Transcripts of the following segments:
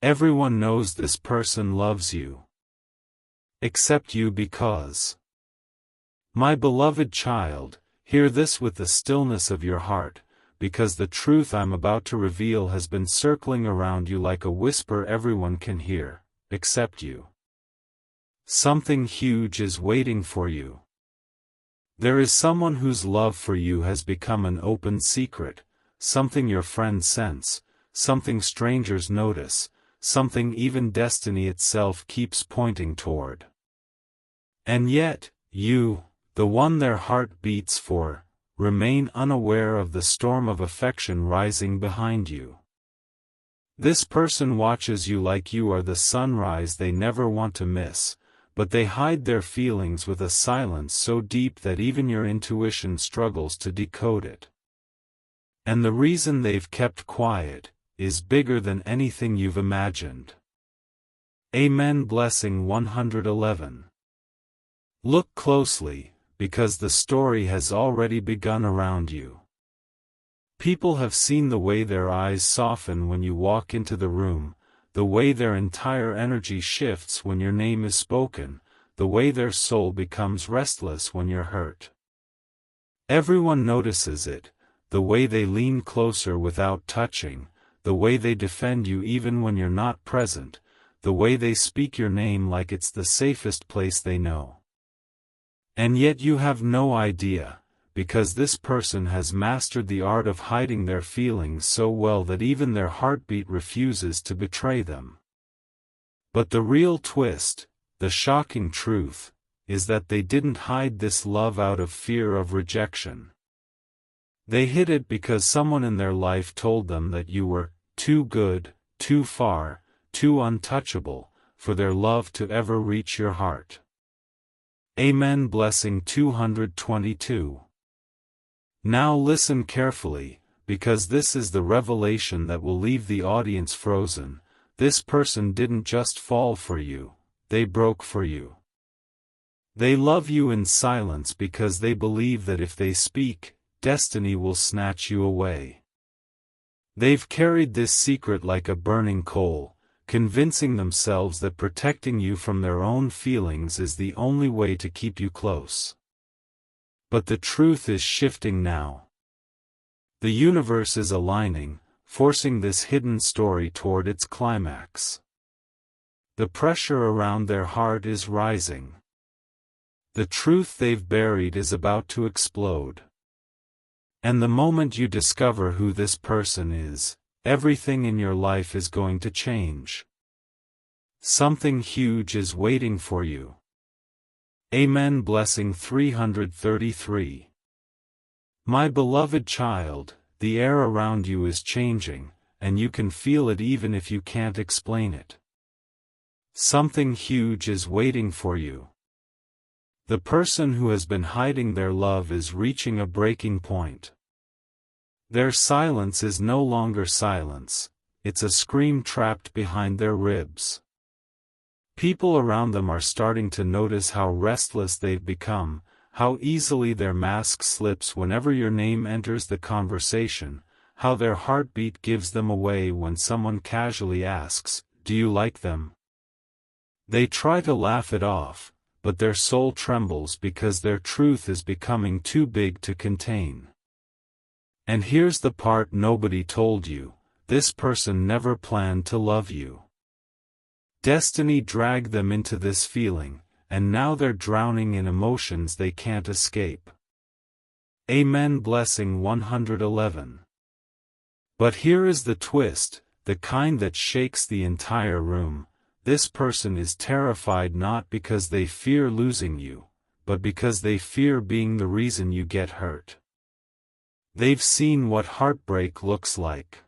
Everyone knows this person loves you. Except you because. My beloved child, hear this with the stillness of your heart, because the truth I'm about to reveal has been circling around you like a whisper everyone can hear, except you. Something huge is waiting for you. There is someone whose love for you has become an open secret, something your friends sense, something strangers notice, something even destiny itself keeps pointing toward. And yet, you, the one their heart beats for, remain unaware of the storm of affection rising behind you. This person watches you like you are the sunrise they never want to miss, but they hide their feelings with a silence so deep that even your intuition struggles to decode it. And the reason they've kept quiet is bigger than anything you've imagined. Amen. Blessing 111. Look closely, because the story has already begun around you. People have seen the way their eyes soften when you walk into the room, the way their entire energy shifts when your name is spoken, the way their soul becomes restless when you're hurt. Everyone notices it, the way they lean closer without touching, the way they defend you even when you're not present, the way they speak your name like it's the safest place they know. And yet you have no idea, because this person has mastered the art of hiding their feelings so well that even their heartbeat refuses to betray them. But the real twist, the shocking truth, is that they didn't hide this love out of fear of rejection. They hid it because someone in their life told them that you were too good, too far, too untouchable, for their love to ever reach your heart. Amen. Blessing 222. Now listen carefully, because this is the revelation that will leave the audience frozen. This person didn't just fall for you, they broke for you. They love you in silence because they believe that if they speak, destiny will snatch you away. They've carried this secret like a burning coal, convincing themselves that protecting you from their own feelings is the only way to keep you close. But the truth is shifting now. The universe is aligning, forcing this hidden story toward its climax. The pressure around their heart is rising. The truth they've buried is about to explode. And the moment you discover who this person is, everything in your life is going to change. Something huge is waiting for you. Amen. Blessing 333. My beloved child, the air around you is changing, and you can feel it even if you can't explain it. Something huge is waiting for you. The person who has been hiding their love is reaching a breaking point. Their silence is no longer silence, it's a scream trapped behind their ribs. People around them are starting to notice how restless they've become, how easily their mask slips whenever your name enters the conversation, how their heartbeat gives them away when someone casually asks, "Do you like them?" They try to laugh it off, but their soul trembles because their truth is becoming too big to contain. And here's the part nobody told you, this person never planned to love you. Destiny dragged them into this feeling, and now they're drowning in emotions they can't escape. Amen. Blessing 111. But here is the twist, the kind that shakes the entire room. This person is terrified not because they fear losing you, but because they fear being the reason you get hurt. They've seen what heartbreak looks like.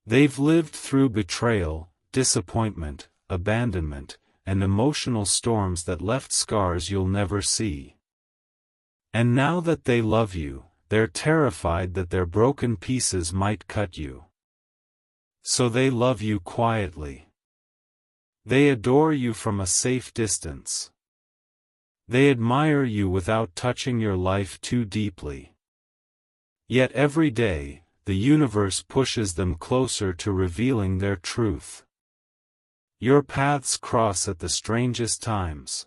They've lived through betrayal, disappointment, abandonment, and emotional storms that left scars you'll never see. And now that they love you, they're terrified that their broken pieces might cut you. So they love you quietly. They adore you from a safe distance. They admire you without touching your life too deeply. Yet every day, the universe pushes them closer to revealing their truth. Your paths cross at the strangest times.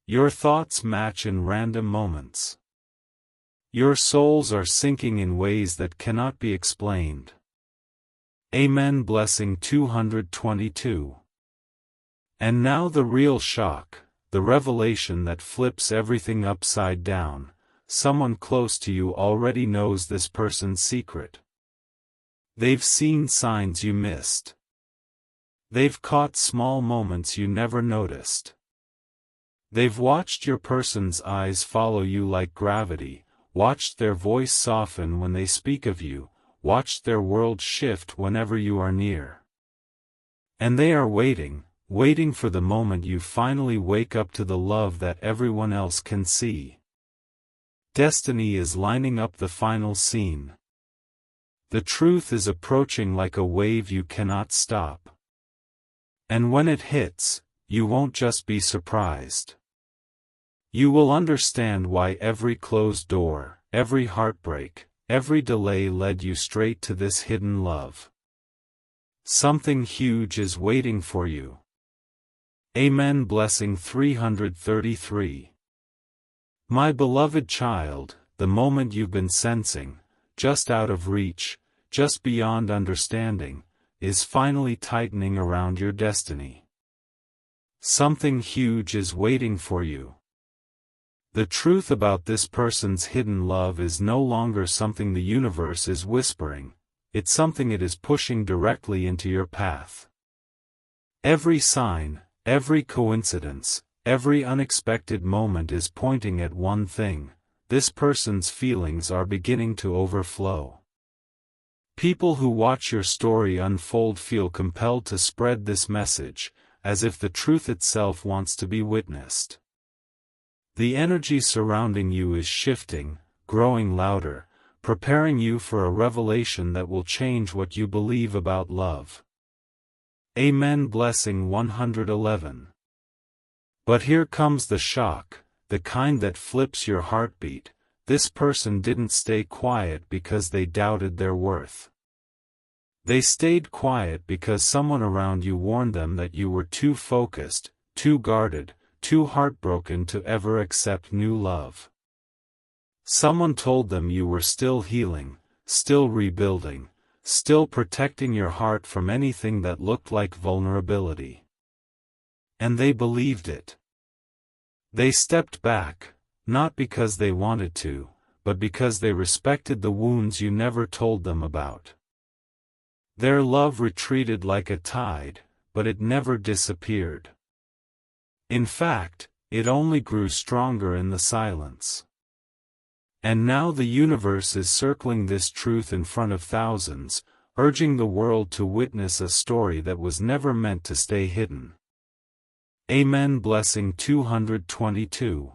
Your thoughts match in random moments. Your souls are sinking in ways that cannot be explained. Amen. Blessing 222. And now the real shock, the revelation that flips everything upside down. Someone close to you already knows this person's secret. They've seen signs you missed. They've caught small moments you never noticed. They've watched your person's eyes follow you like gravity, watched their voice soften when they speak of you, watched their world shift whenever you are near. And they are waiting for the moment you finally wake up to the love that everyone else can see. Destiny is lining up the final scene. The truth is approaching like a wave you cannot stop. And when it hits, you won't just be surprised. You will understand why every closed door, every heartbreak, every delay led you straight to this hidden love. Something huge is waiting for you. Amen. Blessing 333. My beloved child, the moment you've been sensing, just out of reach, just beyond understanding, is finally tightening around your destiny. Something huge is waiting for you. The truth about this person's hidden love is no longer something the universe is whispering, it's something it is pushing directly into your path. Every sign, every coincidence, every unexpected moment is pointing at one thing: this person's feelings are beginning to overflow. People who watch your story unfold feel compelled to spread this message, as if the truth itself wants to be witnessed. The energy surrounding you is shifting, growing louder, preparing you for a revelation that will change what you believe about love. Amen. Blessing 111. But here comes the shock, the kind that flips your heartbeat. This person didn't stay quiet because they doubted their worth. They stayed quiet because someone around you warned them that you were too focused, too guarded, too heartbroken to ever accept new love. Someone told them you were still healing, still rebuilding, still protecting your heart from anything that looked like vulnerability. And they believed it. They stepped back, not because they wanted to, but because they respected the wounds you never told them about. Their love retreated like a tide, but it never disappeared. In fact, it only grew stronger in the silence. And now the universe is circling this truth in front of thousands, urging the world to witness a story that was never meant to stay hidden. Amen. Blessing 222.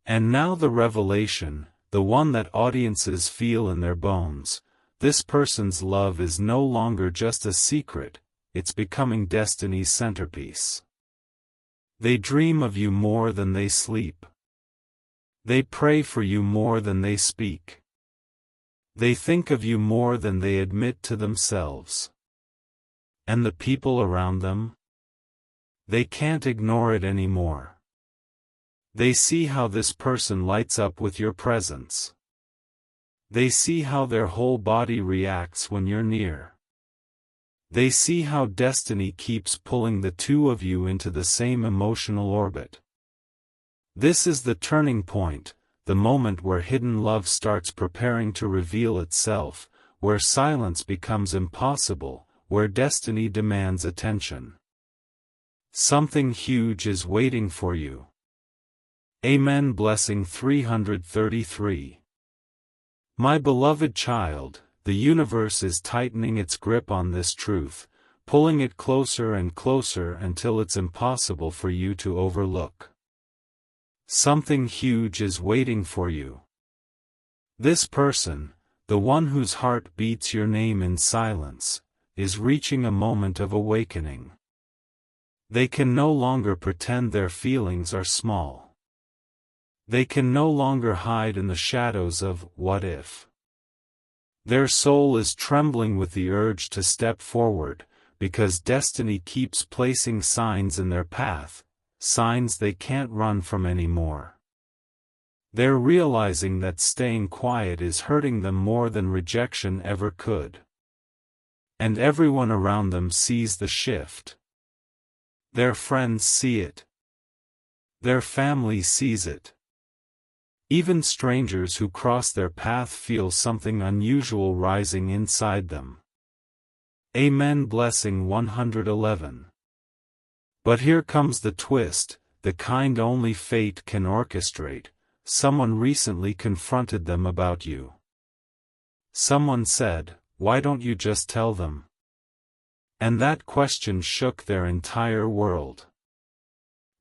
And now the revelation, the one that audiences feel in their bones. This person's love is no longer just a secret, it's becoming destiny's centerpiece. They dream of you more than they sleep. They pray for you more than they speak. They think of you more than they admit to themselves. And the people around them? They can't ignore it anymore. They see how this person lights up with your presence. They see how their whole body reacts when you're near. They see how destiny keeps pulling the two of you into the same emotional orbit. This is the turning point, the moment where hidden love starts preparing to reveal itself, where silence becomes impossible, where destiny demands attention. Something huge is waiting for you. Amen. Blessing 333. My beloved child, the universe is tightening its grip on this truth, pulling it closer and closer until it's impossible for you to overlook. Something huge is waiting for you. This person, the one whose heart beats your name in silence, is reaching a moment of awakening. They can no longer pretend their feelings are small. They can no longer hide in the shadows of what if. Their soul is trembling with the urge to step forward, because destiny keeps placing signs in their path, signs they can't run from anymore. They're realizing that staying quiet is hurting them more than rejection ever could. And everyone around them sees the shift. Their friends see it. Their family sees it. Even strangers who cross their path feel something unusual rising inside them. Amen. Blessing 111. But here comes the twist, the kind only fate can orchestrate. Someone recently confronted them about you. Someone said, "Why don't you just tell them?" And that question shook their entire world.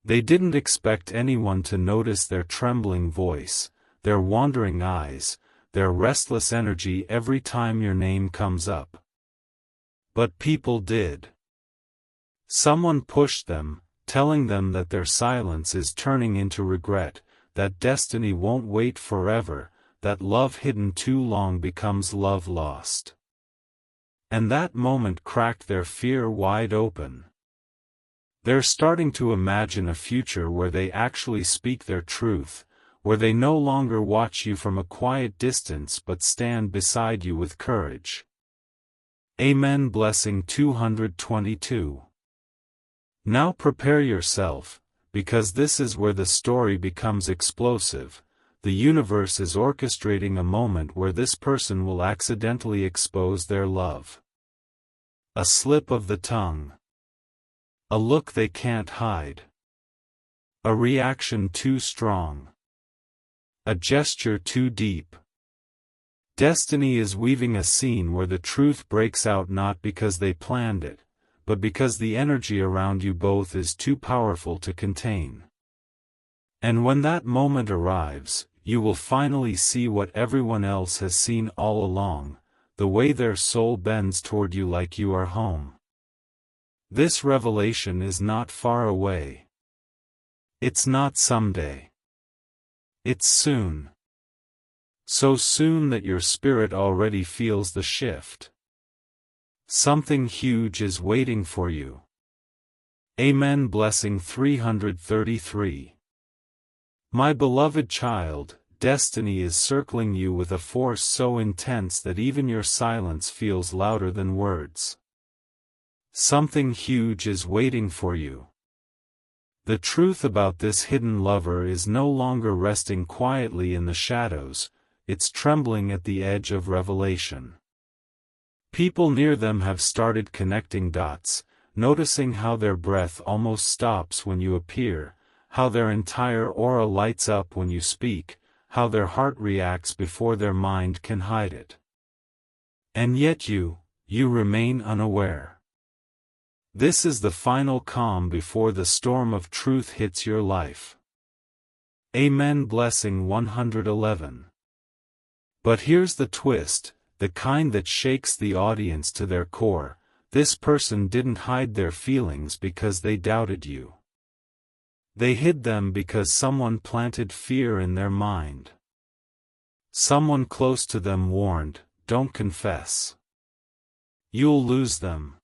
They didn't expect anyone to notice their trembling voice, their wandering eyes, their restless energy every time your name comes up. But people did. Someone pushed them, telling them that their silence is turning into regret, that destiny won't wait forever, that love hidden too long becomes love lost. And that moment cracked their fear wide open. They're starting to imagine a future where they actually speak their truth, where they no longer watch you from a quiet distance but stand beside you with courage. Amen. Blessing 222. Now prepare yourself, because this is where the story becomes explosive. The universe is orchestrating a moment where this person will accidentally expose their love. A slip of the tongue. A look they can't hide. A reaction too strong. A gesture too deep. Destiny is weaving a scene where the truth breaks out not because they planned it, but because the energy around you both is too powerful to contain. And when that moment arrives, you will finally see what everyone else has seen all along, the way their soul bends toward you like you are home. This revelation is not far away. It's not someday. It's soon. So soon that your spirit already feels the shift. Something huge is waiting for you. Amen. Blessing 333. My beloved child, destiny is circling you with a force so intense that even your silence feels louder than words. Something huge is waiting for you. The truth about this hidden lover is no longer resting quietly in the shadows, it's trembling at the edge of revelation. People near them have started connecting dots, noticing how their breath almost stops when you appear, how their entire aura lights up when you speak, how their heart reacts before their mind can hide it. And yet you remain unaware. This is the final calm before the storm of truth hits your life. Amen. Blessing 111. But here's the twist, the kind that shakes the audience to their core. This person didn't hide their feelings because they doubted you. They hid them because someone planted fear in their mind. Someone close to them warned, "Don't confess. You'll lose them.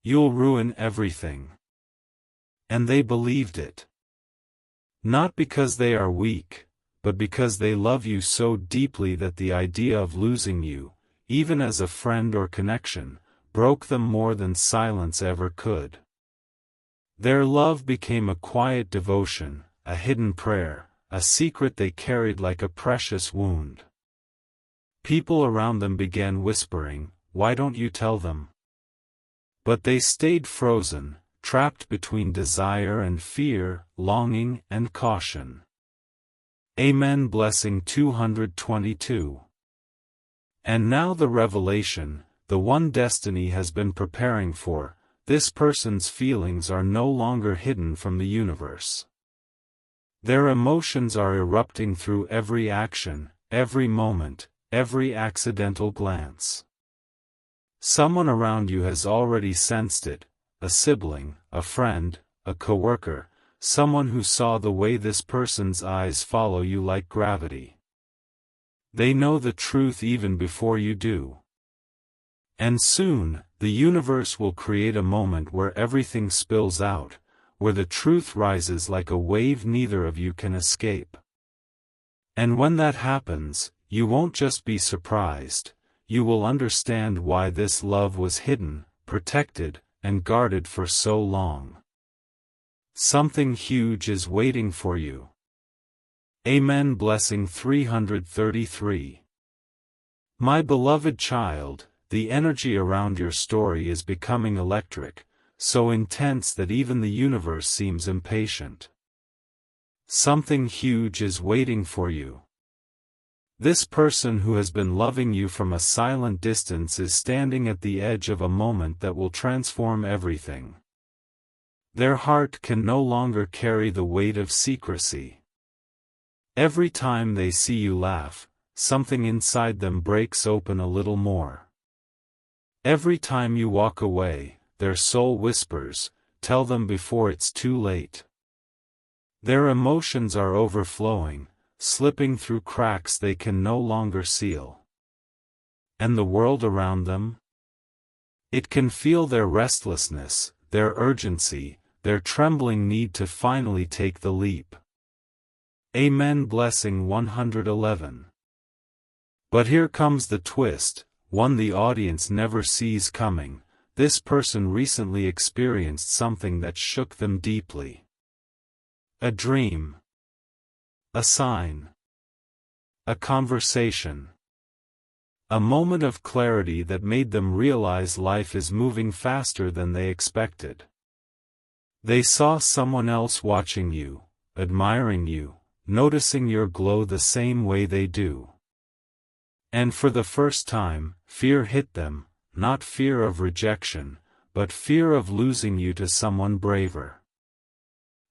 You'll ruin everything." And they believed it. Not because they are weak, but because they love you so deeply that the idea of losing you, even as a friend or connection, broke them more than silence ever could. Their love became a quiet devotion, a hidden prayer, a secret they carried like a precious wound. People around them began whispering, "Why don't you tell them?" But they stayed frozen, trapped between desire and fear, longing and caution. Amen. Blessing 222. And now the revelation, the one destiny has been preparing for. This person's feelings are no longer hidden from the universe. Their emotions are erupting through every action, every moment, every accidental glance. Someone around you has already sensed it, a sibling, a friend, a coworker, someone who saw the way this person's eyes follow you like gravity. They know the truth even before you do. And soon, the universe will create a moment where everything spills out, where the truth rises like a wave neither of you can escape. And when that happens, you won't just be surprised, you will understand why this love was hidden, protected, and guarded for so long. Something huge is waiting for you. Amen. Blessing 333. My beloved child, the energy around your story is becoming electric, so intense that even the universe seems impatient. Something huge is waiting for you. This person who has been loving you from a silent distance is standing at the edge of a moment that will transform everything. Their heart can no longer carry the weight of secrecy. Every time they see you laugh, something inside them breaks open a little more. Every time you walk away, their soul whispers, "Tell them before it's too late." Their emotions are overflowing, slipping through cracks they can no longer seal. And the world around them? It can feel their restlessness, their urgency, their trembling need to finally take the leap. Amen. Blessing 111. But here comes the twist, one the audience never sees coming. This person recently experienced something that shook them deeply. A dream. A sign. A conversation. A moment of clarity that made them realize life is moving faster than they expected. They saw someone else watching you, admiring you, noticing your glow the same way they do. And for the first time, fear hit them, not fear of rejection, but fear of losing you to someone braver.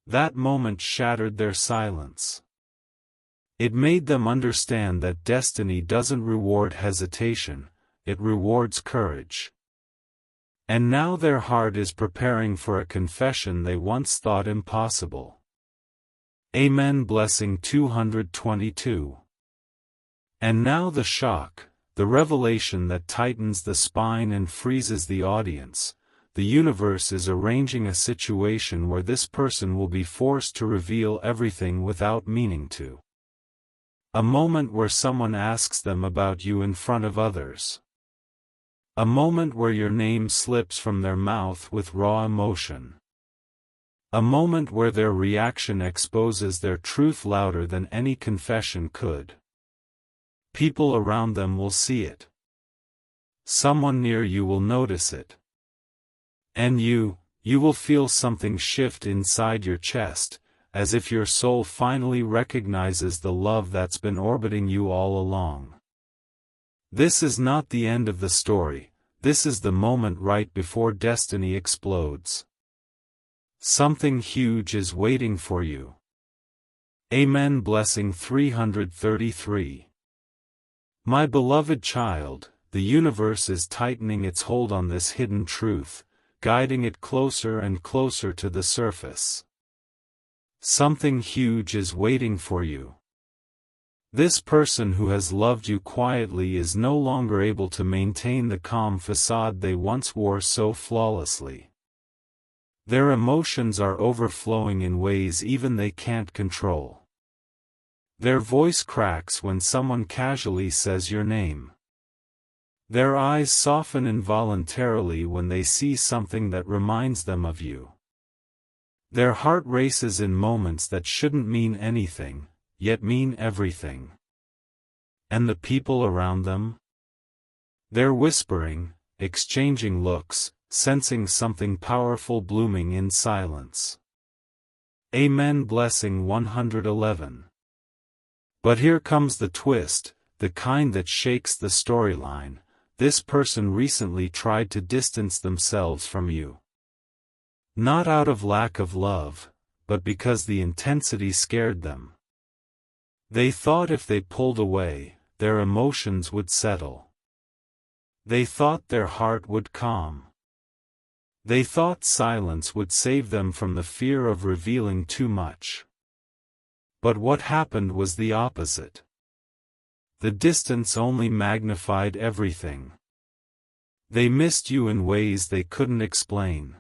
That moment shattered their silence. It made them understand that destiny doesn't reward hesitation, it rewards courage. And now their heart is preparing for a confession they once thought impossible. Amen. Blessing 222. And now the shock, the revelation that tightens the spine and freezes the audience. The universe is arranging a situation where this person will be forced to reveal everything without meaning to. A moment where someone asks them about you in front of others. A moment where your name slips from their mouth with raw emotion. A moment where their reaction exposes their truth louder than any confession could. People around them will see it. Someone near you will notice it. And you will feel something shift inside your chest, as if your soul finally recognizes the love that's been orbiting you all along. This is not the end of the story, this is the moment right before destiny explodes. Something huge is waiting for you. Amen. Blessing 333. My beloved child, the universe is tightening its hold on this hidden truth, guiding it closer and closer to the surface. Something huge is waiting for you. This person who has loved you quietly is no longer able to maintain the calm facade they once wore so flawlessly. Their emotions are overflowing in ways even they can't control. Their voice cracks when someone casually says your name. Their eyes soften involuntarily when they see something that reminds them of you. Their heart races in moments that shouldn't mean anything, yet mean everything. And the people around them? They're whispering, exchanging looks, sensing something powerful blooming in silence. Amen. Blessing 111. But here comes the twist, the kind that shakes the storyline. This person recently tried to distance themselves from you. Not out of lack of love, but because the intensity scared them. They thought if they pulled away, their emotions would settle. They thought their heart would calm. They thought silence would save them from the fear of revealing too much. But what happened was the opposite. The distance only magnified everything. They missed you in ways they couldn't explain.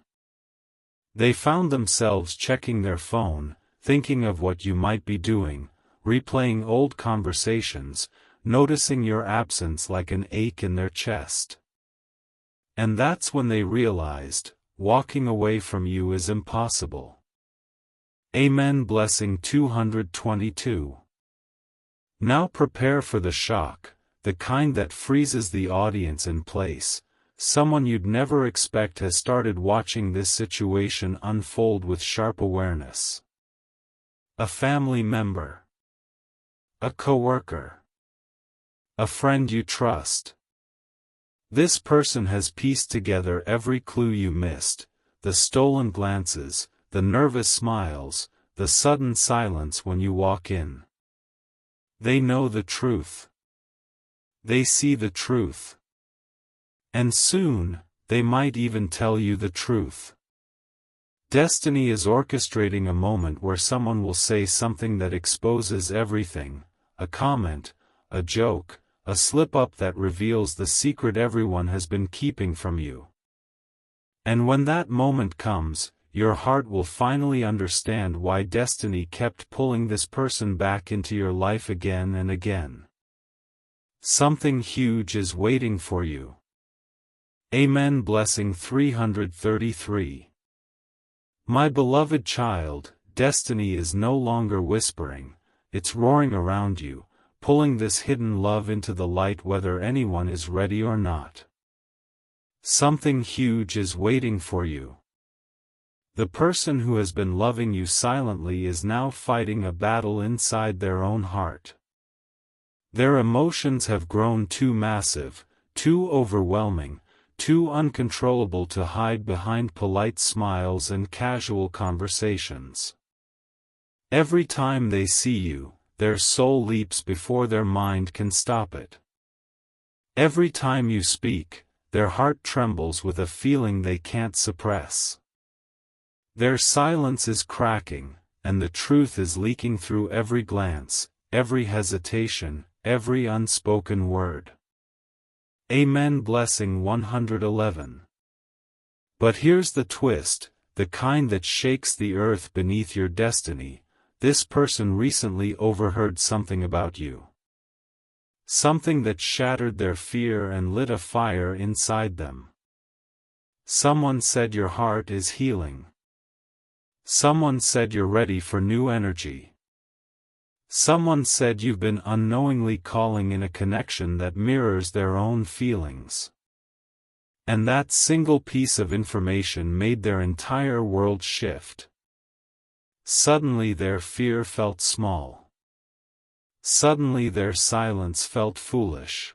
They found themselves checking their phone, thinking of what you might be doing, replaying old conversations, noticing your absence like an ache in their chest. And that's when they realized, walking away from you is impossible. Amen. Blessing 222. Now prepare for the shock, the kind that freezes the audience in place. Someone you'd never expect has started watching this situation unfold with sharp awareness. A family member. A coworker. A friend you trust. This person has pieced together every clue you missed, the stolen glances, the nervous smiles, the sudden silence when you walk in. They know the truth. They see the truth. And soon, they might even tell you the truth. Destiny is orchestrating a moment where someone will say something that exposes everything, a comment, a joke, a slip-up that reveals the secret everyone has been keeping from you. And when that moment comes, your heart will finally understand why destiny kept pulling this person back into your life again and again. Something huge is waiting for you. Amen. Blessing 333. My beloved child, destiny is no longer whispering, it's roaring around you, pulling this hidden love into the light whether anyone is ready or not. Something huge is waiting for you. The person who has been loving you silently is now fighting a battle inside their own heart. Their emotions have grown too massive, too overwhelming, too uncontrollable to hide behind polite smiles and casual conversations. Every time they see you, their soul leaps before their mind can stop it. Every time you speak, their heart trembles with a feeling they can't suppress. Their silence is cracking, and the truth is leaking through every glance, every hesitation, every unspoken word. Amen. Blessing 111. But here's the twist, the kind that shakes the earth beneath your destiny. This person recently overheard something about you. Something that shattered their fear and lit a fire inside them. Someone said your heart is healing. Someone said you're ready for new energy. Someone said you've been unknowingly calling in a connection that mirrors their own feelings. And that single piece of information made their entire world shift. Suddenly their fear felt small. Suddenly their silence felt foolish.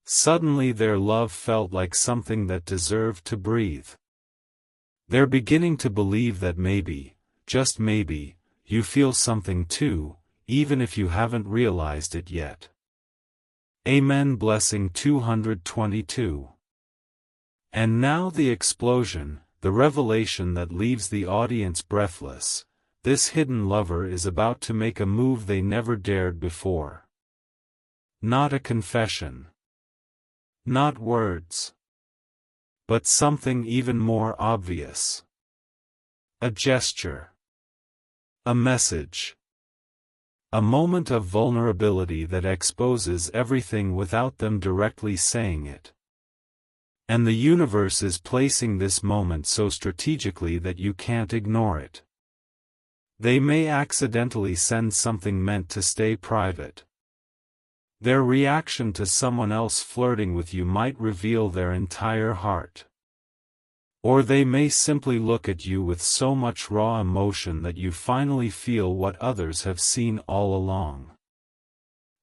Suddenly their love felt like something that deserved to breathe. They're beginning to believe that maybe, just maybe, you feel something too, even if you haven't realized it yet. Amen. Blessing 222. And now the explosion, the revelation that leaves the audience breathless. This hidden lover is about to make a move they never dared before. Not a confession. Not words. But something even more obvious. A gesture. A message. A moment of vulnerability that exposes everything without them directly saying it. And the universe is placing this moment so strategically that you can't ignore it. They may accidentally send something meant to stay private. Their reaction to someone else flirting with you might reveal their entire heart. Or they may simply look at you with so much raw emotion that you finally feel what others have seen all along.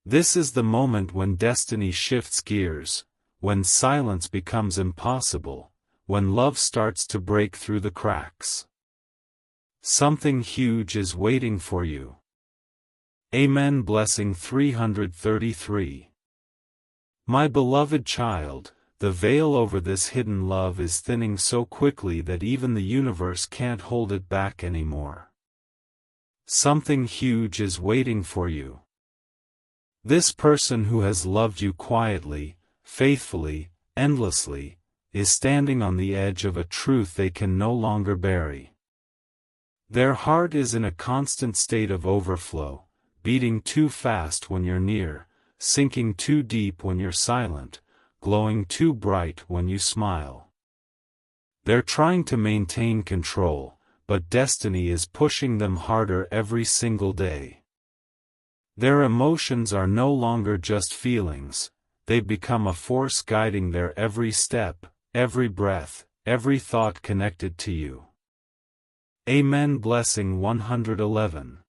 This is the moment when destiny shifts gears, when silence becomes impossible, when love starts to break through the cracks. Something huge is waiting for you. Amen. Blessing 333. My beloved child, the veil over this hidden love is thinning so quickly that even the universe can't hold it back anymore. Something huge is waiting for you. This person who has loved you quietly, faithfully, endlessly, is standing on the edge of a truth they can no longer bury. Their heart is in a constant state of overflow, beating too fast when you're near, sinking too deep when you're silent, glowing too bright when you smile. They're trying to maintain control, but destiny is pushing them harder every single day. Their emotions are no longer just feelings, they've become a force guiding their every step, every breath, every thought connected to you. Amen. Blessing 111.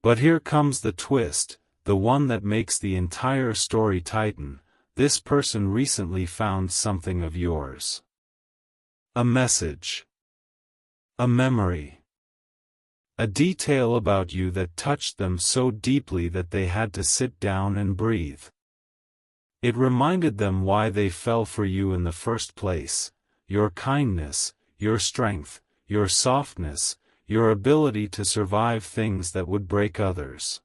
But here comes the twist, the one that makes the entire story tighten. This person recently found something of yours. A message. A memory. A detail about you that touched them so deeply that they had to sit down and breathe. It reminded them why they fell for you in the first place, your kindness, your strength, your softness, your ability to survive things that would break others.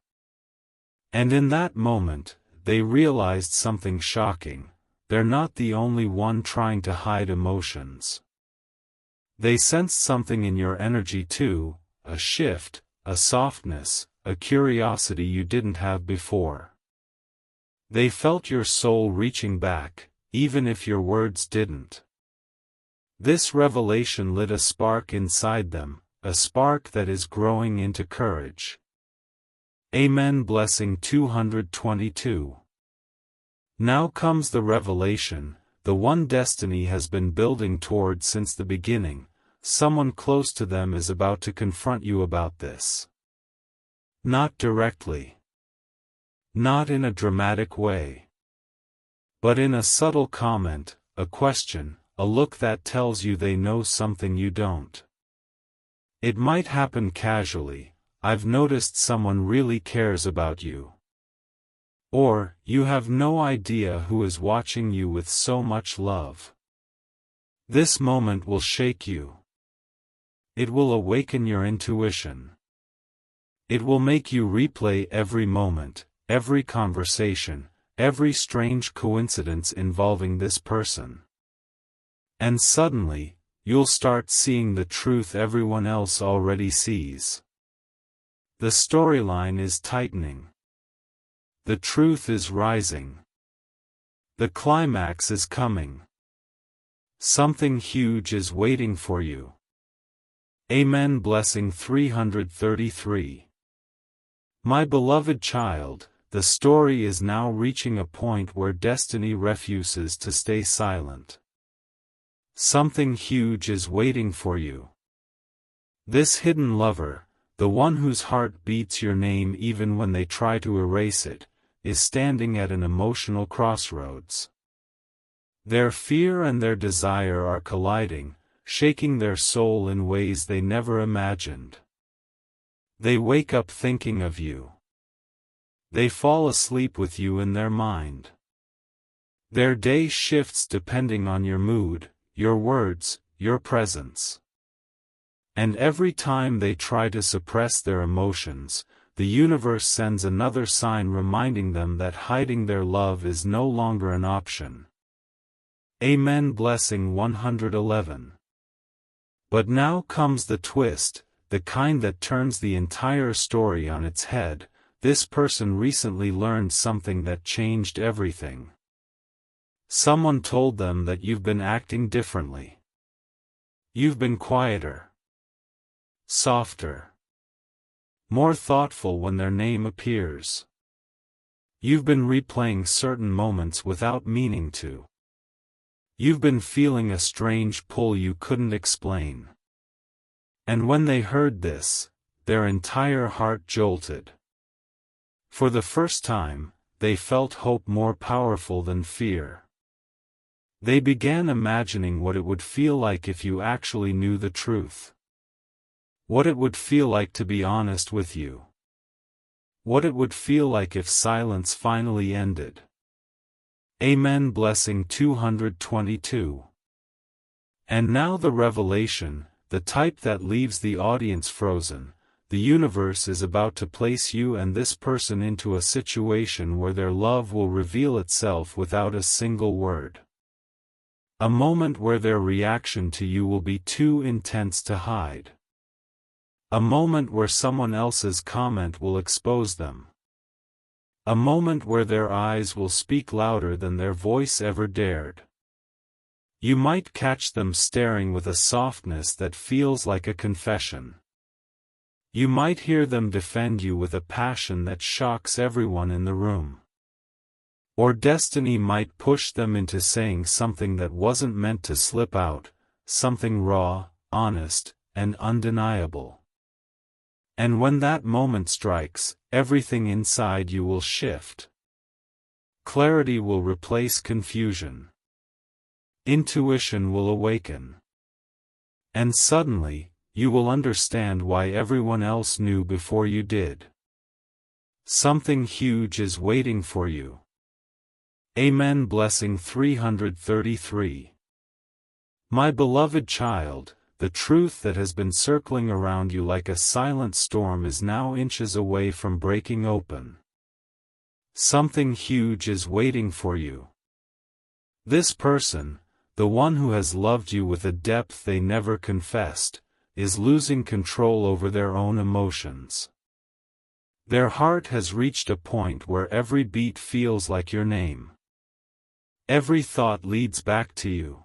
And in that moment, they realized something shocking: they're not the only one trying to hide emotions. They sensed something in your energy too, a shift, a softness, a curiosity you didn't have before. They felt your soul reaching back, even if your words didn't. This revelation lit a spark inside them, a spark that is growing into courage. Amen. Blessing 222. Now comes the revelation, the one destiny has been building toward since the beginning. Someone close to them is about to confront you about this. Not directly. Not in a dramatic way. But in a subtle comment, a question, a look that tells you they know something you don't. It might happen casually: "I've noticed someone really cares about you." Or, "You have no idea who is watching you with so much love." This moment will shake you. It will awaken your intuition. It will make you replay every moment, every conversation, every strange coincidence involving this person. And suddenly, you'll start seeing the truth everyone else already sees. The storyline is tightening. The truth is rising. The climax is coming. Something huge is waiting for you. Amen. Blessing 333. My beloved child, the story is now reaching a point where destiny refuses to stay silent. Something huge is waiting for you. This hidden lover, the one whose heart beats your name even when they try to erase it, is standing at an emotional crossroads. Their fear and their desire are colliding, shaking their soul in ways they never imagined. They wake up thinking of you. They fall asleep with you in their mind. Their day shifts depending on your mood, your words, your presence. And every time they try to suppress their emotions, the universe sends another sign reminding them that hiding their love is no longer an option. Amen. Blessing 111. But now comes the twist, the kind that turns the entire story on its head. This person recently learned something that changed everything. Someone told them that you've been acting differently. You've been quieter, softer, more thoughtful when their name appears. You've been replaying certain moments without meaning to. You've been feeling a strange pull you couldn't explain. And when they heard this, their entire heart jolted. For the first time, they felt hope more powerful than fear. They began imagining what it would feel like if you actually knew the truth. What it would feel like to be honest with you. What it would feel like if silence finally ended. Amen. Blessing 222. And now the revelation, the type that leaves the audience frozen. The universe is about to place you and this person into a situation where their love will reveal itself without a single word. A moment where their reaction to you will be too intense to hide. A moment where someone else's comment will expose them. A moment where their eyes will speak louder than their voice ever dared. You might catch them staring with a softness that feels like a confession. You might hear them defend you with a passion that shocks everyone in the room. Or destiny might push them into saying something that wasn't meant to slip out, something raw, honest, and undeniable. And when that moment strikes, everything inside you will shift. Clarity will replace confusion. Intuition will awaken. And suddenly, you will understand why everyone else knew before you did. Something huge is waiting for you. Amen. Blessing 333. My beloved child, the truth that has been circling around you like a silent storm is now inches away from breaking open. Something huge is waiting for you. This person, the one who has loved you with a depth they never confessed, is losing control over their own emotions. Their heart has reached a point where every beat feels like your name. Every thought leads back to you.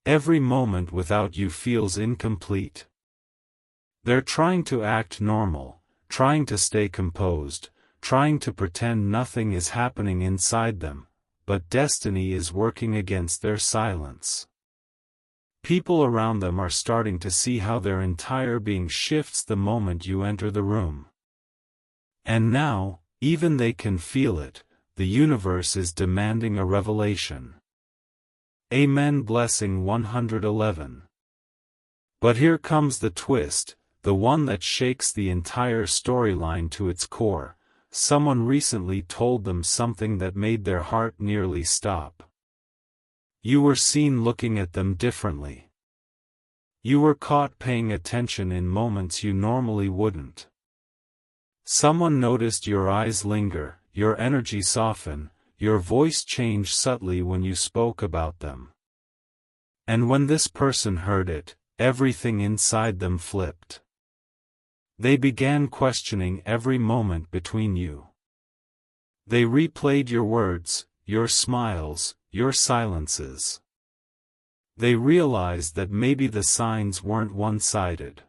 Every moment without you feels incomplete. They're trying to act normal, trying to stay composed, trying to pretend nothing is happening inside them, but destiny is working against their silence. People around them are starting to see how their entire being shifts the moment you enter the room. And now, even they can feel it. The universe is demanding a revelation. Amen. Blessing 111. But here comes the twist, the one that shakes the entire storyline to its core. Someone recently told them something that made their heart nearly stop. You were seen looking at them differently. You were caught paying attention in moments you normally wouldn't. Someone noticed your eyes linger, your energy soften, your voice change subtly when you spoke about them. And when this person heard it, everything inside them flipped. They began questioning every moment between you. They replayed your words, your smiles, your silences. They realized that maybe the signs weren't one-sided.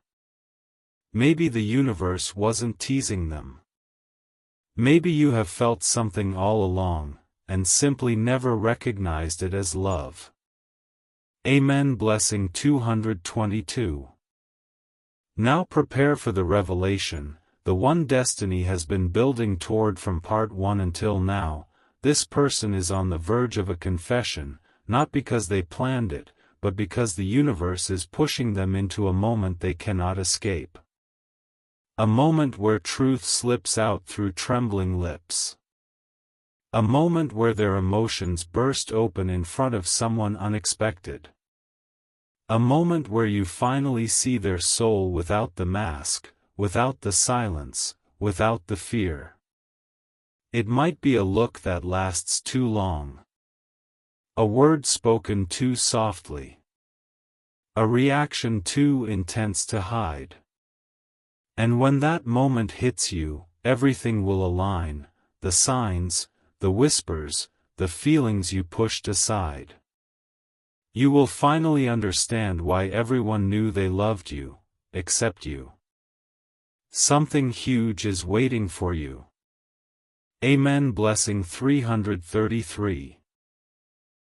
Maybe the universe wasn't teasing them. Maybe you have felt something all along, and simply never recognized it as love. Amen. Blessing 222. Now prepare for the revelation, the one destiny has been building toward from part 1 until now. This person is on the verge of a confession, not because they planned it, but because the universe is pushing them into a moment they cannot escape. A moment where truth slips out through trembling lips. A moment where their emotions burst open in front of someone unexpected. A moment where you finally see their soul without the mask, without the silence, without the fear. It might be a look that lasts too long. A word spoken too softly. A reaction too intense to hide. And when that moment hits you, everything will align, the signs, the whispers, the feelings you pushed aside. You will finally understand why everyone knew they loved you, except you. Something huge is waiting for you. Amen. Blessing 333.